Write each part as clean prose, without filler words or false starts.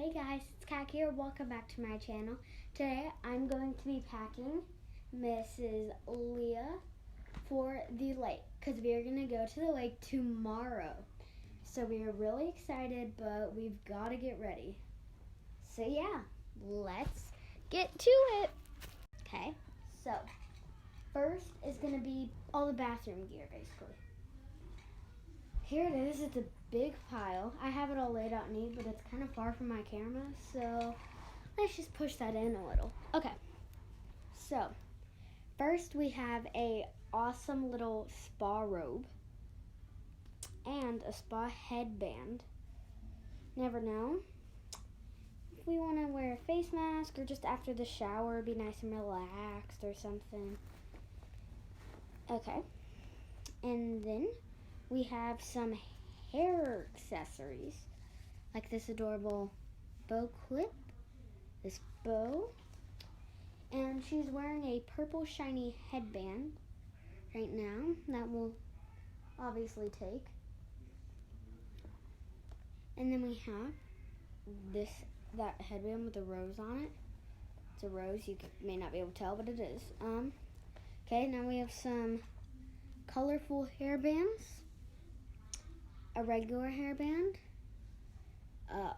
Hey guys, it's Kat here. Welcome back to my channel. Today I'm going to be packing Mrs. Leah for the lake because we are going to go to the lake tomorrow. So we are really excited, but we've got to get ready. So yeah, let's get to it. Okay, so first is going to be all the bathroom gear basically. Here it is. It's a big pile. I have it all laid out neat, but it's kind of far from my camera, so let's just push that in a little. Okay, so first we have a awesome little spa robe and a spa headband. Never know. If we want to wear a face mask or just after the shower, be nice and relaxed or something. Okay, and then we have some hair accessories, like this adorable bow clip, this bow, and she's wearing a purple shiny headband right now that we'll obviously take. And then we have that headband with a rose on it. It's a rose, you may not be able to tell, but it is. Okay, now we have some colorful hairbands. A regular hairband,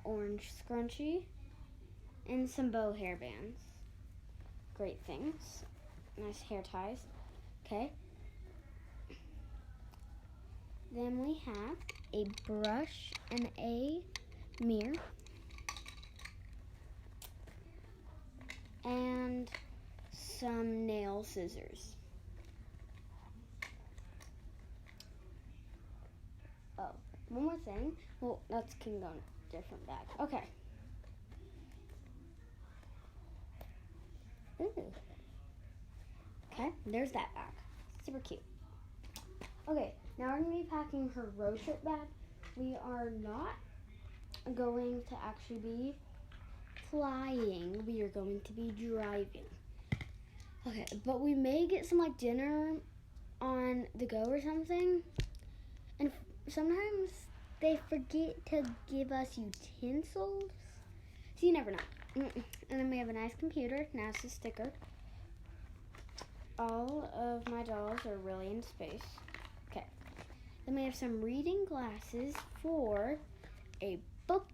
orange scrunchie, and some bow hairbands. Great things. Nice hair ties. Okay. Then we have a brush and a mirror. And some nail scissors. Oh, one more thing. Well, that can go in a different bag. Okay. Ooh. Okay, there's that bag. Super cute. Okay, now we're going to be packing her road trip bag. We are not going to actually be flying. We are going to be driving. Okay, but we may get some like dinner on the go or something. And sometimes they forget to give us utensils, so you never know. And then we have a nice computer, NASA sticker. All of my dolls are really in space. Okay. Then we have some reading glasses for a book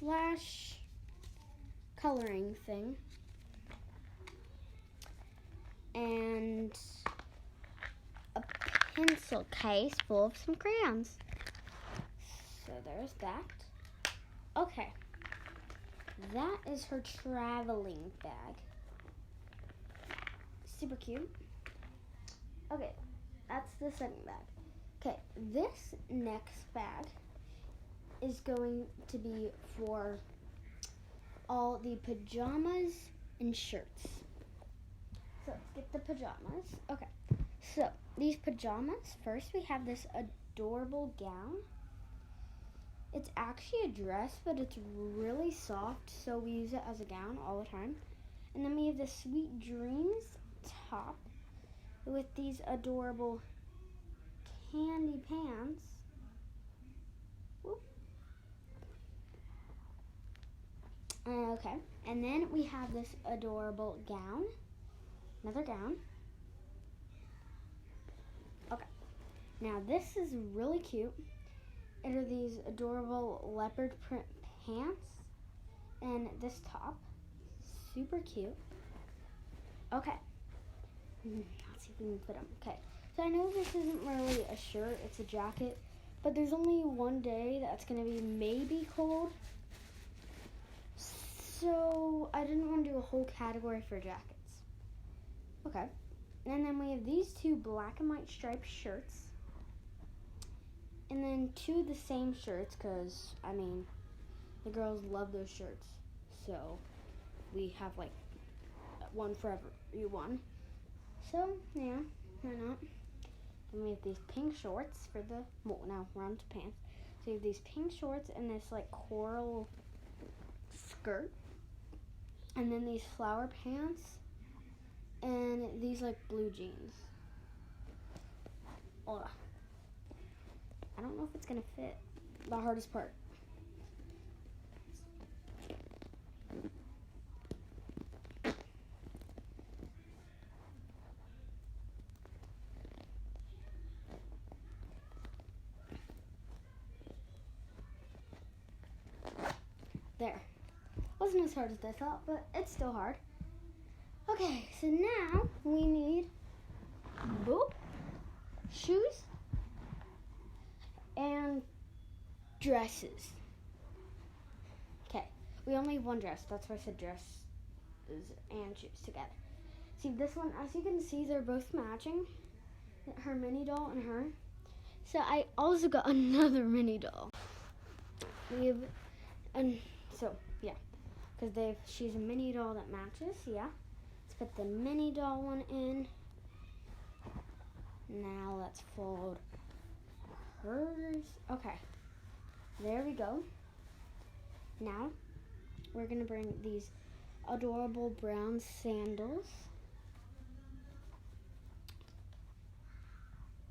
/ coloring thing. And a pencil case full of some crayons. So there's that. Okay. That is her traveling bag. Super cute. Okay, that's the second bag. Okay, this next bag is going to be for all the pajamas and shirts. So let's get the pajamas. Okay, so these pajamas, first we have this adorable gown. It's actually a dress, but it's really soft, so we use it as a gown all the time. And then we have the Sweet Dreams top with these adorable candy pants. Whoop. Okay, and then we have this adorable gown, another gown. Okay, now this is really cute. It are these adorable leopard print pants and this top. Super cute. Okay. Let's see if we can put them. Okay. So I know this isn't really a shirt, it's a jacket, but there's only one day that's going to be maybe cold. So I didn't want to do a whole category for jackets. Okay. And then we have these two black and white striped shirts. And then two the same shirts because, I mean, the girls love those shirts. So we have like one for everyone. So, yeah, why not? And we have these pink shorts for the, well, now we're on to pants. So we have these pink shorts and this like coral skirt. And then these flower pants. And these like blue jeans. Hold on. I don't know if it's gonna fit. The hardest part. There. Wasn't as hard as I thought, but it's still hard. Okay, so now we need shoes and dresses. Okay, we only have one dress. That's why I said dresses and shoes together. See, this one, as you can see, they're both matching. Her mini doll and her. So I also got another mini doll. Because she's a mini doll that matches, yeah. Let's put the mini doll one in. Now let's fold hers. Okay, there we go. Now we're gonna bring these adorable brown sandals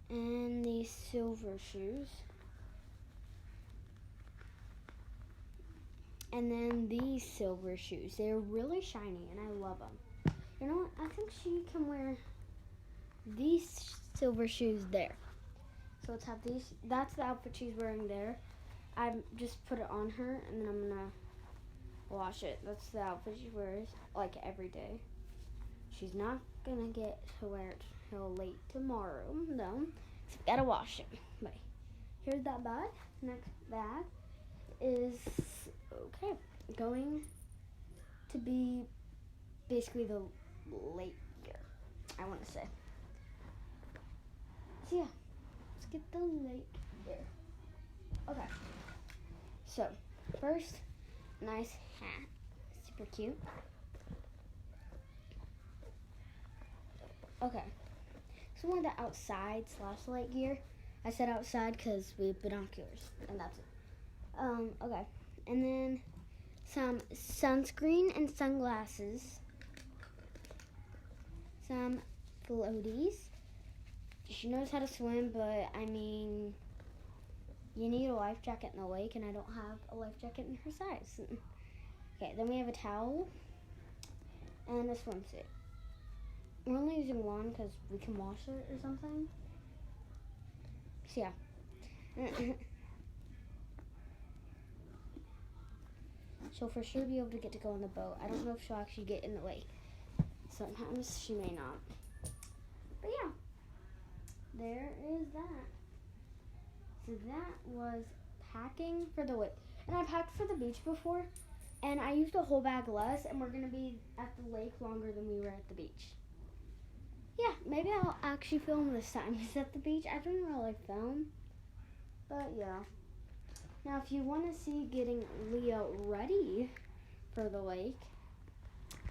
and these silver shoes. And then these silver shoes. They're really shiny and I love them. You know what? I think she can wear these silver shoes there. So let's have these. That's the outfit she's wearing there. I just put it on her and then I'm going to wash it. That's the outfit she wears like every day. She's not going to get to wear it till late tomorrow. No. So gotta wash it. But here's that bag. Next bag is going to be basically the lake gear, I want to say. So yeah, let's get the lake gear. Okay, so first, nice hat, super cute. Okay, so one of the outside / light gear. I said outside because we have binoculars, and that's it. Okay, and then some sunscreen and sunglasses, some floaties. She knows how to swim, but I mean, you need a life jacket in the lake, and I don't have a life jacket in her size. Okay, then we have a towel and a swimsuit. We're only using one because we can wash it or something. So yeah. She'll for sure be able to get to go on the boat. I don't know if she'll actually get in the lake. Sometimes she may not. But yeah, there is that. So that was packing for the lake. And I packed for the beach before, and I used a whole bag less, and we're going to be at the lake longer than we were at the beach. Yeah, maybe I'll actually film this time. Because at the beach, I didn't really film. But yeah. Now, if you want to see getting Leah ready for the lake,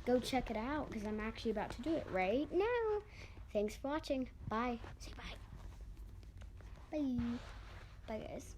go check it out because I'm actually about to do it right now. Thanks for watching. Bye. Say bye. Bye. Bye, guys.